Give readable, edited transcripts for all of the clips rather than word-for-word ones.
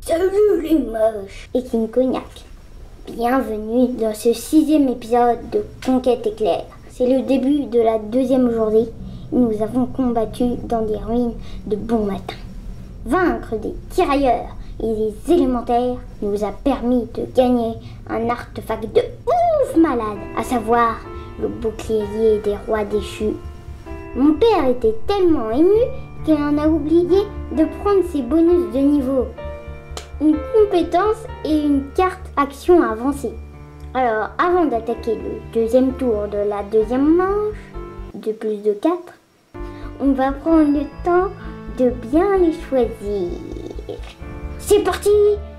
Salut les moches et King Cognac. Bienvenue dans ce 6e épisode de Conquête Éclair. C'est le début de la 2e journée. Nous avons combattu dans des ruines de bon matin. Vaincre des tirailleurs et des élémentaires nous a permis de gagner un artefact de ouf malade, à savoir le bouclier des rois déchus. Mon père était tellement ému qu'il en a oublié de prendre ses bonus de niveau. Une compétence et une carte action avancée. Alors, avant d'attaquer le 2e tour de la 2e manche, de plus de 4, on va prendre le temps de bien les choisir. C'est parti!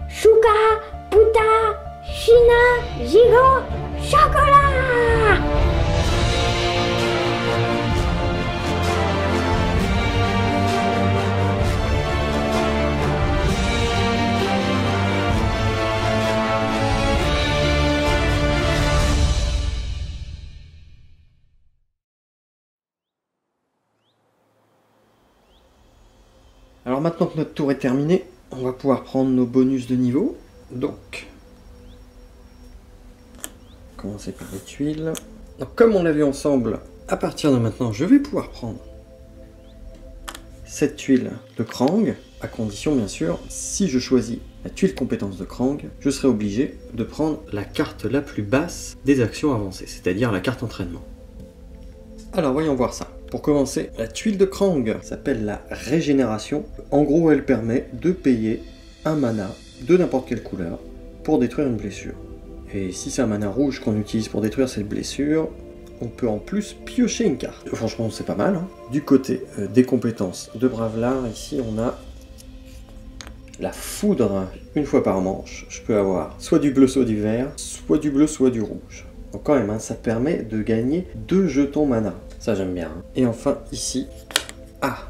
Chouka, Puta, China, Gigot, Chocolat! Alors maintenant que notre tour est terminé, on va pouvoir prendre nos bonus de niveau. Donc, commencer par les tuiles. Donc, comme on l'a vu ensemble, à partir de maintenant, je vais pouvoir prendre cette tuile de Krang, à condition bien sûr, si je choisis la tuile compétence de Krang, je serai obligé de prendre la carte la plus basse des actions avancées, c'est-à-dire la carte entraînement. Alors voyons voir ça. Pour commencer, la tuile de Krang s'appelle la régénération. En gros, elle permet de payer un mana de n'importe quelle couleur pour détruire une blessure. Et si c'est un mana rouge qu'on utilise pour détruire cette blessure, on peut en plus piocher une carte. Franchement, c'est pas mal, hein. Du côté des compétences de Bravelard, ici on a la foudre. Une fois par manche, je peux avoir soit du bleu, soit du vert, soit du bleu, soit du rouge. Donc quand même, hein, ça permet de gagner 2 jetons mana. Ça j'aime bien. Hein. Et enfin ici,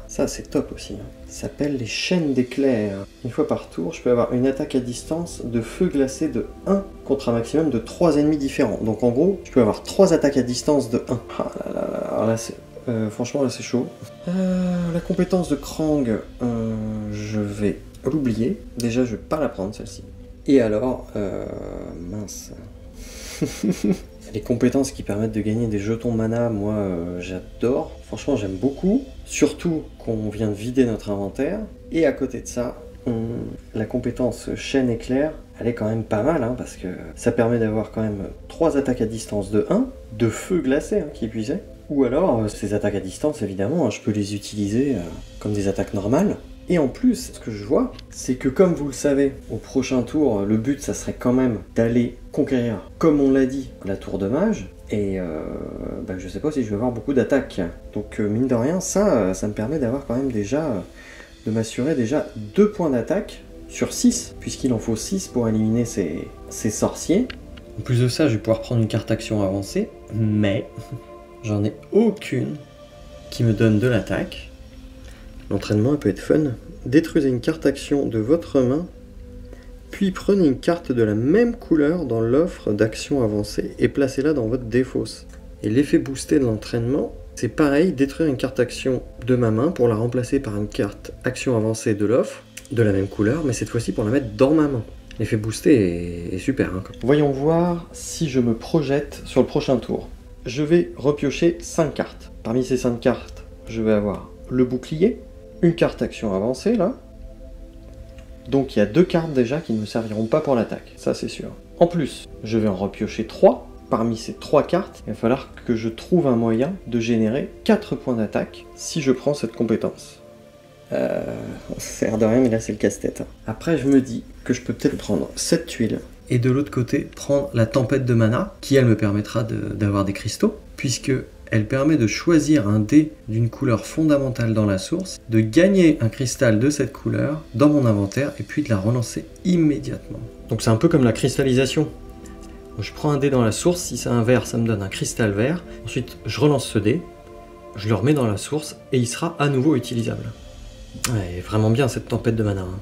ça c'est top aussi. Hein. Ça s'appelle les chaînes d'éclairs. Une fois par tour, je peux avoir une attaque à distance de feu glacé de 1 contre un maximum de 3 ennemis différents. Donc en gros, je peux avoir 3 attaques à distance de 1. Ah là là là. Alors là, franchement là c'est chaud. La compétence de Krang, je vais l'oublier. Déjà je vais pas la prendre celle-ci. Et alors, mince. Les compétences qui permettent de gagner des jetons mana, moi j'adore. Franchement j'aime beaucoup. Surtout qu'on vient de vider notre inventaire. Et à côté de ça, la compétence chaîne éclair, elle est quand même pas mal. Hein, parce que ça permet d'avoir quand même 3 attaques à distance de 1, de feu glacé hein, qui épuisait. Ou alors ces attaques à distance évidemment, hein, je peux les utiliser comme des attaques normales. Et en plus, ce que je vois, c'est que comme vous le savez, au prochain tour, le but, ça serait quand même d'aller conquérir, comme on l'a dit, la tour de mage. Et je sais pas si je vais avoir beaucoup d'attaques. Donc mine de rien, ça me permet d'avoir quand même déjà, de m'assurer déjà 2 points d'attaque sur 6, puisqu'il en faut 6 pour éliminer ces sorciers. En plus de ça, je vais pouvoir prendre une carte action avancée, mais j'en ai aucune qui me donne de l'attaque. L'entraînement peut être fun. Détruisez une carte action de votre main, puis prenez une carte de la même couleur dans l'offre d'action avancée et placez-la dans votre défausse. Et l'effet boosté de l'entraînement, c'est pareil, détruire une carte action de ma main pour la remplacer par une carte action avancée de l'offre, de la même couleur, mais cette fois-ci pour la mettre dans ma main. L'effet boosté est super. Hein. Voyons voir si je me projette sur le prochain tour. Je vais repiocher 5 cartes. Parmi ces 5 cartes, je vais avoir le bouclier, une carte action avancée là. Donc il y a 2 cartes déjà qui ne me serviront pas pour l'attaque, ça c'est sûr. En plus, je vais en repiocher 3. Parmi ces 3 cartes, il va falloir que je trouve un moyen de générer 4 points d'attaque si je prends cette compétence. Ça sert de rien, mais là c'est le casse-tête. Après je me dis que je peux peut-être prendre cette tuile et de l'autre côté prendre la tempête de mana qui elle me permettra d'avoir des cristaux, puisque elle permet de choisir un dé d'une couleur fondamentale dans la source, de gagner un cristal de cette couleur dans mon inventaire et puis de la relancer immédiatement. Donc c'est un peu comme la cristallisation. Je prends un dé dans la source, si c'est un vert, ça me donne un cristal vert. Ensuite, je relance ce dé, je le remets dans la source et il sera à nouveau utilisable. Ouais, vraiment bien cette tempête de mana. Hein.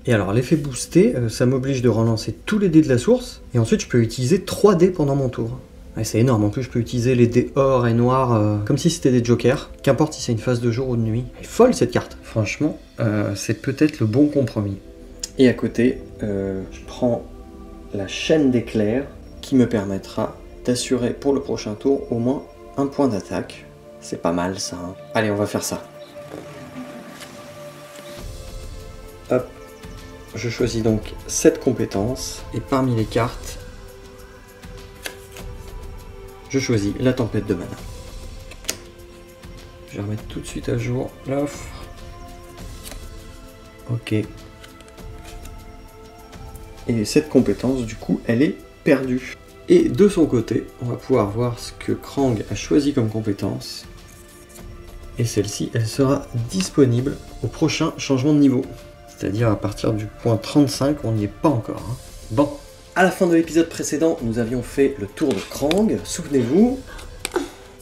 Et alors l'effet boosté, ça m'oblige de relancer tous les dés de la source et ensuite je peux utiliser 3 dés pendant mon tour. Ouais, c'est énorme, en plus je peux utiliser les dés or et noir comme si c'était des jokers, qu'importe si c'est une phase de jour ou de nuit. Elle est folle cette carte, franchement, c'est peut-être le bon compromis. Et à côté, je prends la chaîne d'éclairs qui me permettra d'assurer pour le prochain tour au moins un point d'attaque. C'est pas mal ça, hein. Allez, on va faire ça. Hop. Je choisis donc cette compétence et parmi les cartes, je choisis la tempête de mana. Je vais remettre tout de suite à jour l'offre. Ok. Et cette compétence, du coup, elle est perdue. Et de son côté, on va pouvoir voir ce que Krang a choisi comme compétence. Et celle-ci, elle sera disponible au prochain changement de niveau. C'est-à-dire à partir du point 35, on n'y est pas encore. Hein. Bon, à la fin de l'épisode précédent, nous avions fait le tour de Krang, souvenez-vous.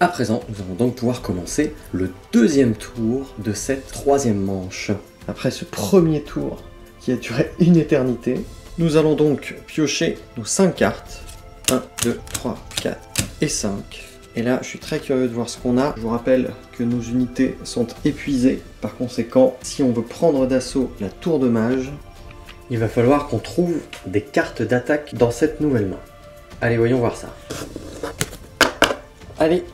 À présent, nous allons donc pouvoir commencer le deuxième tour de cette troisième manche. Après ce premier tour qui a duré une éternité, nous allons donc piocher nos 5 cartes. 1, 2, 3, 4 et 5. Et là, je suis très curieux de voir ce qu'on a. Je vous rappelle que nos unités sont épuisées. Par conséquent, si on veut prendre d'assaut la tour de mage, il va falloir qu'on trouve des cartes d'attaque dans cette nouvelle main. Allez, voyons voir ça. Allez.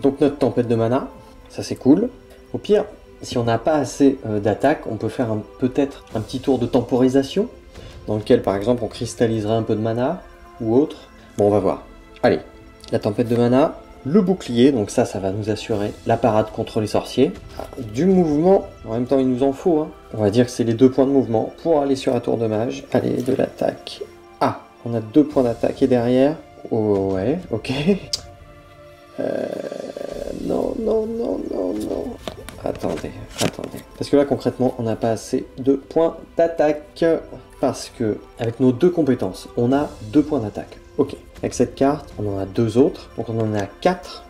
Donc notre tempête de mana, ça c'est cool. Au pire, si on n'a pas assez d'attaque, on peut faire peut-être un petit tour de temporisation, dans lequel par exemple on cristalliserait un peu de mana, ou autre. Bon, on va voir. Allez, la tempête de mana, le bouclier, donc ça va nous assurer la parade contre les sorciers. Du mouvement, en même temps il nous en faut, hein. On va dire que c'est les 2 points de mouvement pour aller sur la tour de mage. Allez, de l'attaque. Ah, on a 2 points d'attaque et derrière. Oh, ouais, ok. Non. Attendez. Parce que là, concrètement, on n'a pas assez de points d'attaque. Parce que, avec nos 2 compétences, on a 2 points d'attaque. Ok. Avec cette carte, on en a 2 autres. Donc on en a 4.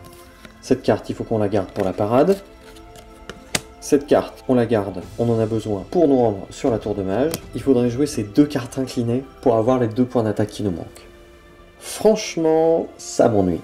Cette carte, il faut qu'on la garde pour la parade. Cette carte, on la garde. On en a besoin pour nous rendre sur la tour de mage. Il faudrait jouer ces 2 cartes inclinées pour avoir les 2 points d'attaque qui nous manquent. Franchement, ça m'ennuie.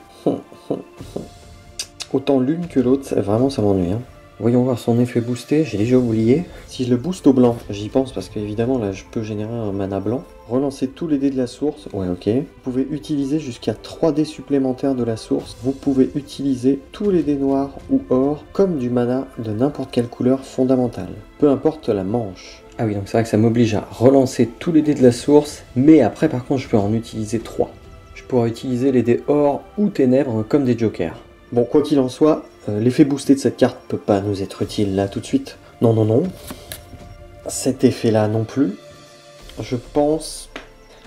Autant l'une que l'autre, vraiment ça m'ennuie. Hein. Voyons voir son effet boosté, j'ai déjà oublié. Si je le booste au blanc, j'y pense parce qu'évidemment là je peux générer un mana blanc. Relancer tous les dés de la source, ouais ok. Vous pouvez utiliser jusqu'à 3 dés supplémentaires de la source. Vous pouvez utiliser tous les dés noirs ou or comme du mana de n'importe quelle couleur fondamentale. Peu importe la manche. Ah oui, donc c'est vrai que ça m'oblige à relancer tous les dés de la source, mais après par contre je peux en utiliser 3. Je pourrais utiliser les dés or ou ténèbres comme des jokers. Bon, quoi qu'il en soit, l'effet boosté de cette carte peut pas nous être utile là tout de suite. Non. Cet effet-là non plus. Je pense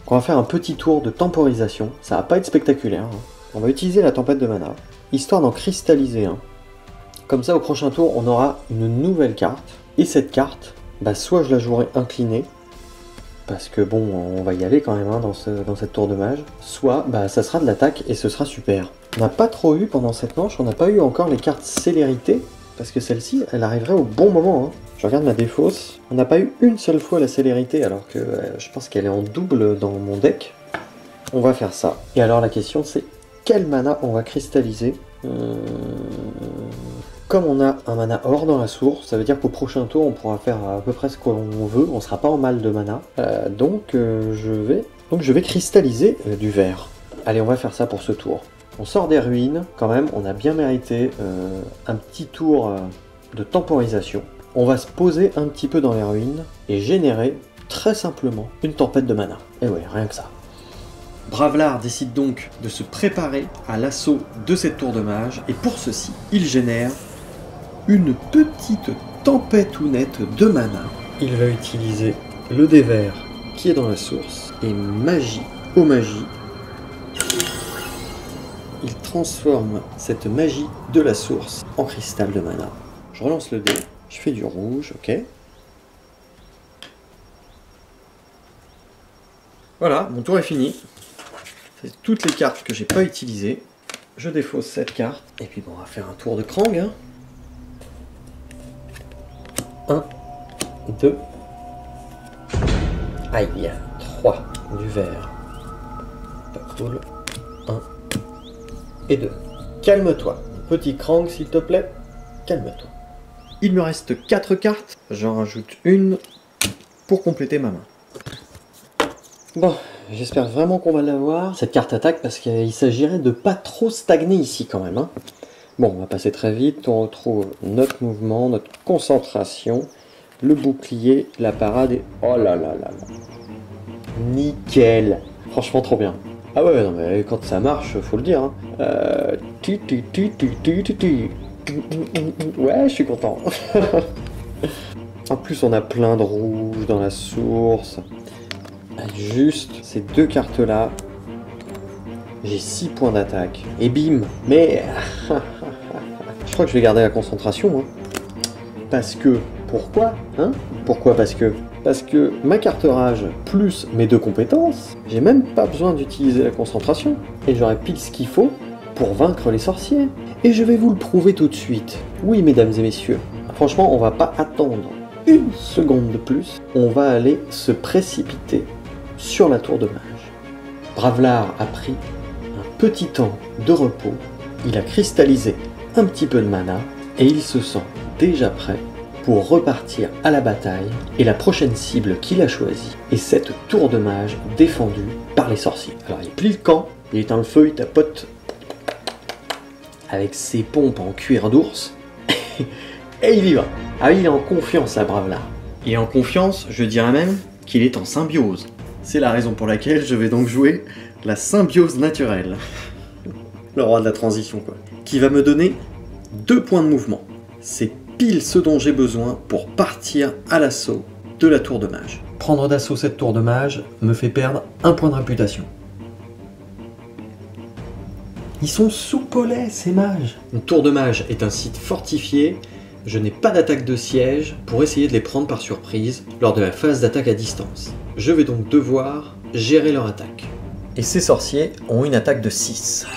qu'on va faire un petit tour de temporisation. Ça va pas être spectaculaire. Hein. On va utiliser la tempête de mana, histoire d'en cristalliser un. Comme ça, au prochain tour, on aura une nouvelle carte. Et cette carte, bah, soit je la jouerai inclinée, parce que bon, on va y aller quand même hein, dans cette tour de mage, soit bah, ça sera de l'attaque et ce sera super. On n'a pas trop eu pendant cette manche, on n'a pas eu encore les cartes célérité, parce que celle-ci, elle arriverait au bon moment. Hein. Je regarde ma défausse, on n'a pas eu une seule fois la célérité, alors que je pense qu'elle est en double dans mon deck. On va faire ça. Et alors la question c'est, quel mana on va cristalliser Comme on a un mana or dans la source, ça veut dire qu'au prochain tour on pourra faire à peu près ce qu'on veut, on sera pas en mal de mana. Donc je vais cristalliser du vert. Allez, on va faire ça pour ce tour. On sort des ruines, quand même, on a bien mérité un petit tour de temporisation. On va se poser un petit peu dans les ruines et générer très simplement une tempête de mana. Et ouais, rien que ça. Bravelard décide donc de se préparer à l'assaut de cette tour de mage, et pour ceci, il génère une petite tempête ou nette de mana. Il va utiliser le dé vert qui est dans la source, et magie aux magies. Il transforme cette magie de la source en cristal de mana. Je relance le dé, je fais du rouge, ok. Voilà, mon tour est fini. C'est toutes les cartes que j'ai pas utilisées. Je défausse cette carte. Et puis bon, on va faire un tour de Krang. Hein. 1, 2. Aïe, 3 du vert. Pas cool. 1 et 2. Calme-toi. Petit Krang, s'il te plaît. Calme-toi. Il me reste 4 cartes. J'en rajoute une. pour compléter ma main. Bon, j'espère vraiment qu'on va l'avoir, cette carte attaque, parce qu'il s'agirait de pas trop stagner ici quand même. Hein. Bon, on va passer très vite, on retrouve notre mouvement, notre concentration, le bouclier, la parade et... Oh là là là là. Nickel. Franchement trop bien. Ah ouais, non mais quand ça marche, faut le dire. Hein. Ouais, je suis content. En plus, on a plein de rouge dans la source. Juste ces deux cartes-là. J'ai 6 points d'attaque. Et bim. Mais... je crois que je vais garder la concentration. Hein. Parce que... Pourquoi hein? Pourquoi parce que ma carte rage plus mes 2 compétences, j'ai même pas besoin d'utiliser la concentration. Et j'aurai pile ce qu'il faut pour vaincre les sorciers. Et je vais vous le prouver tout de suite. Oui, mesdames et messieurs, franchement, on va pas attendre une seconde de plus. On va aller se précipiter sur la tour de mage. Bravelard a pris un petit temps de repos. Il a cristallisé un petit peu de mana. Et il se sent déjà prêt pour repartir à la bataille, et la prochaine cible qu'il a choisie est cette tour de mage défendue par les sorciers. Alors il plie le camp, il éteint le feu, il tapote avec ses pompes en cuir d'ours, et il y va. Ah, il est en confiance, la Bravelard. Et en confiance, je dirais même qu'il est en symbiose. C'est la raison pour laquelle je vais donc jouer la symbiose naturelle. Le roi de la transition, quoi. Qui va me donner 2 points de mouvement. C'est pile ce dont j'ai besoin pour partir à l'assaut de la tour de mage. Prendre d'assaut cette tour de mage me fait perdre 1 point de réputation. Ils sont soupolés, ces mages. Une tour de mage est un site fortifié. Je n'ai pas d'attaque de siège pour essayer de les prendre par surprise lors de la phase d'attaque à distance. Je vais donc devoir gérer leur attaque. Et ces sorciers ont une attaque de 6.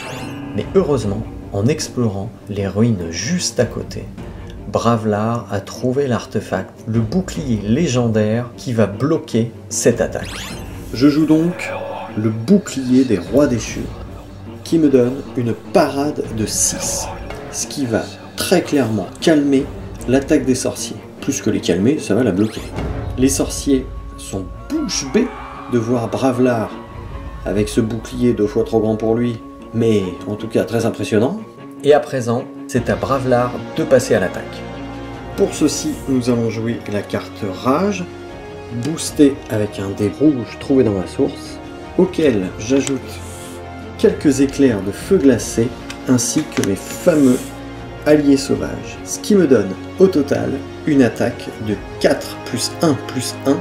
Mais heureusement, en explorant les ruines juste à côté, Bravelard a trouvé l'artefact, le bouclier légendaire qui va bloquer cette attaque. Je joue donc le bouclier des rois déchus, qui me donne une parade de 6, ce qui va très clairement calmer l'attaque des sorciers. Plus que les calmer, ça va la bloquer. Les sorciers sont bouche bée de voir Bravelard avec ce bouclier 2 fois trop grand pour lui, mais en tout cas très impressionnant. Et à présent, c'est à Bravelard de passer à l'attaque. Pour ceci, nous allons jouer la carte Rage, boostée avec un dé rouge trouvé dans ma source, auquel j'ajoute quelques éclairs de feu glacé, ainsi que les fameux alliés sauvages. Ce qui me donne, au total, une attaque de 4 plus 1 plus 1,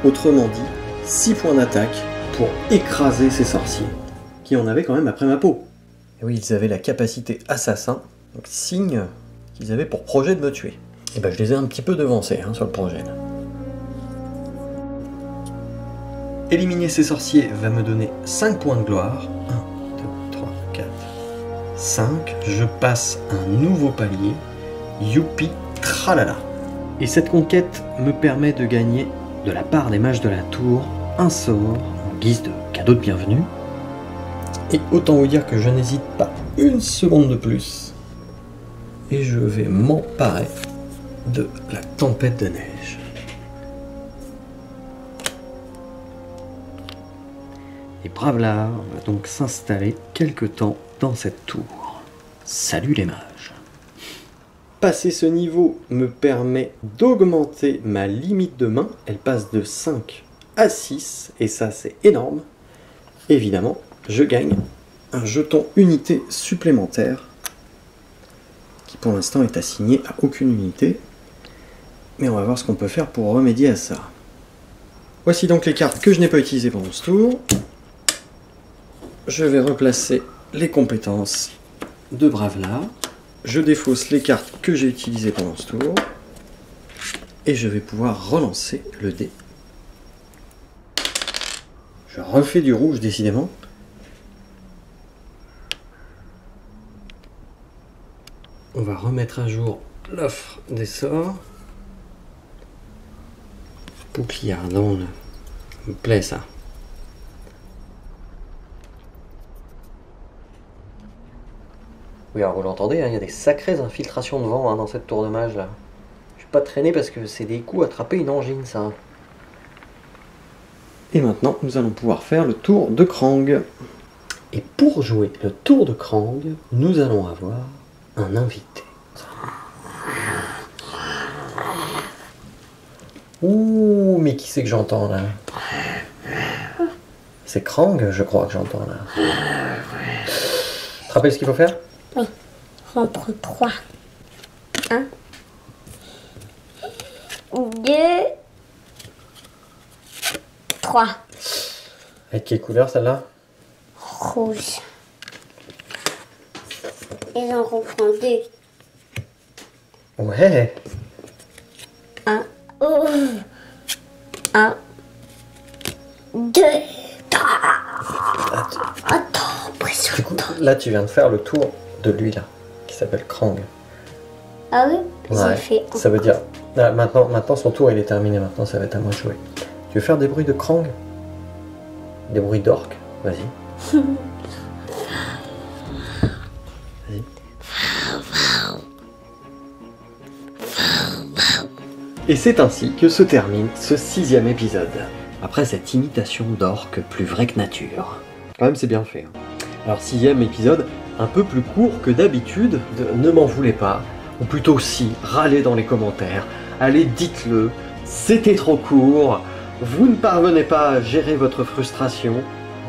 autrement dit, 6 points d'attaque pour écraser ces sorciers, qui en avaient quand même après ma peau. Et oui, ils avaient la capacité assassin, donc signe qu'ils avaient pour projet de me tuer. Et ben je les ai un petit peu devancés hein, sur le projet. Là. Éliminer ces sorciers va me donner 5 points de gloire. 1, 2, 3, 4, 5. Je passe un nouveau palier. Youpi, tralala. Et cette conquête me permet de gagner de la part des mages de la tour un sort en guise de cadeau de bienvenue. Et autant vous dire que je n'hésite pas une seconde de plus. Et je vais m'emparer de la tempête de neige. Et Bravelard va donc s'installer quelque temps dans cette tour. Salut les mages. Passer ce niveau me permet d'augmenter ma limite de main. Elle passe de 5 à 6 et ça c'est énorme. Évidemment, je gagne un jeton unité supplémentaire qui pour l'instant est assigné à aucune unité. Mais on va voir ce qu'on peut faire pour remédier à ça. Voici donc les cartes que je n'ai pas utilisées pendant ce tour. Je vais replacer les compétences de Bravelard. Je défausse les cartes que j'ai utilisées pendant ce tour. Et je vais pouvoir relancer le dé. Je refais du rouge décidément. On va remettre à jour l'offre des sorts. Bouclier ardent, là. Me plaît ça. Oui, alors vous l'entendez, hein, il y a des sacrées infiltrations de vent hein, dans cette tour de mage là. Je vais pas traîner parce que c'est des coups attraper une angine ça. Et maintenant, nous allons pouvoir faire le tour de Krang. Et pour jouer le tour de Krang, nous allons avoir un invité. Ouh, mais qui c'est que j'entends là? C'est Krang, je crois que j'entends là. Tu te rappelles ce qu'il faut faire? Oui. Rentre 3. 1. 2. 3. Avec quelle couleur celle-là? Rouge. Et j'en reprends 2. Ouais. 1. Oh. 1. 2. 3. Attends, pression. Du coup, là tu viens de faire le tour de lui là, qui s'appelle Krang. Ah oui, Ouais, j'ai fait. ça veut dire... Là, maintenant son tour il est terminé, maintenant ça va être à moi de jouer. Tu veux faire des bruits de Krang? Des bruits d'orque? Vas-y. Vas-y. Et c'est ainsi que se termine ce 6e épisode. Après cette imitation d'orque plus vraie que nature. Quand même c'est bien fait. Hein. Alors 6e épisode, un peu plus court que d'habitude, ne m'en voulez pas. Ou plutôt si, râlez dans les commentaires. Allez, dites-le, c'était trop court. Vous ne parvenez pas à gérer votre frustration.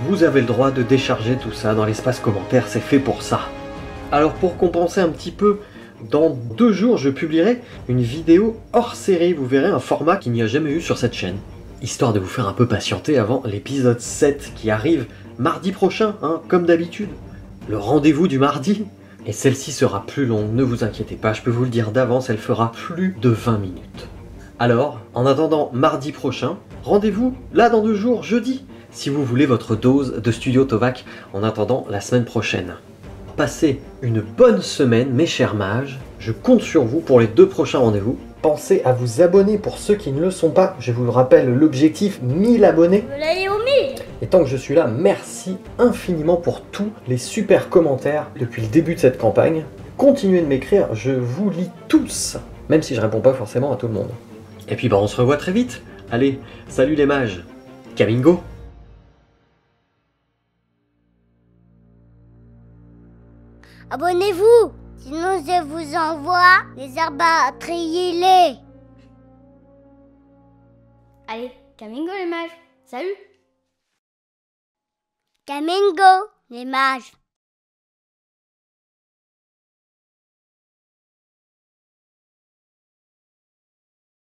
Vous avez le droit de décharger tout ça dans l'espace commentaire, c'est fait pour ça. Alors pour compenser un petit peu, dans 2 jours je publierai une vidéo hors série. Vous verrez un format qu'il n'y a jamais eu sur cette chaîne. Histoire de vous faire un peu patienter avant l'épisode 7 qui arrive mardi prochain, hein, comme d'habitude. Le rendez-vous du mardi. Et celle-ci sera plus longue, ne vous inquiétez pas, je peux vous le dire d'avance, elle fera plus de 20 minutes. Alors, en attendant mardi prochain, rendez-vous là dans 2 jours, jeudi, si vous voulez votre dose de Studio Tovac en attendant la semaine prochaine. Passez une bonne semaine, mes chers mages, je compte sur vous pour les 2 prochains rendez-vous. Pensez à vous abonner pour ceux qui ne le sont pas, je vous le rappelle, l'objectif 1000 abonnés. Je veux aller au 1000. Et tant que je suis là, merci infiniment pour tous les super commentaires depuis le début de cette campagne. Continuez de m'écrire, je vous lis tous, même si je réponds pas forcément à tout le monde. Et puis on se revoit très vite. Allez, salut les mages. Kamingo. Abonnez-vous, sinon je vous envoie les herbes à trier. Allez, Kamingo les mages, salut. Kamingo les mages.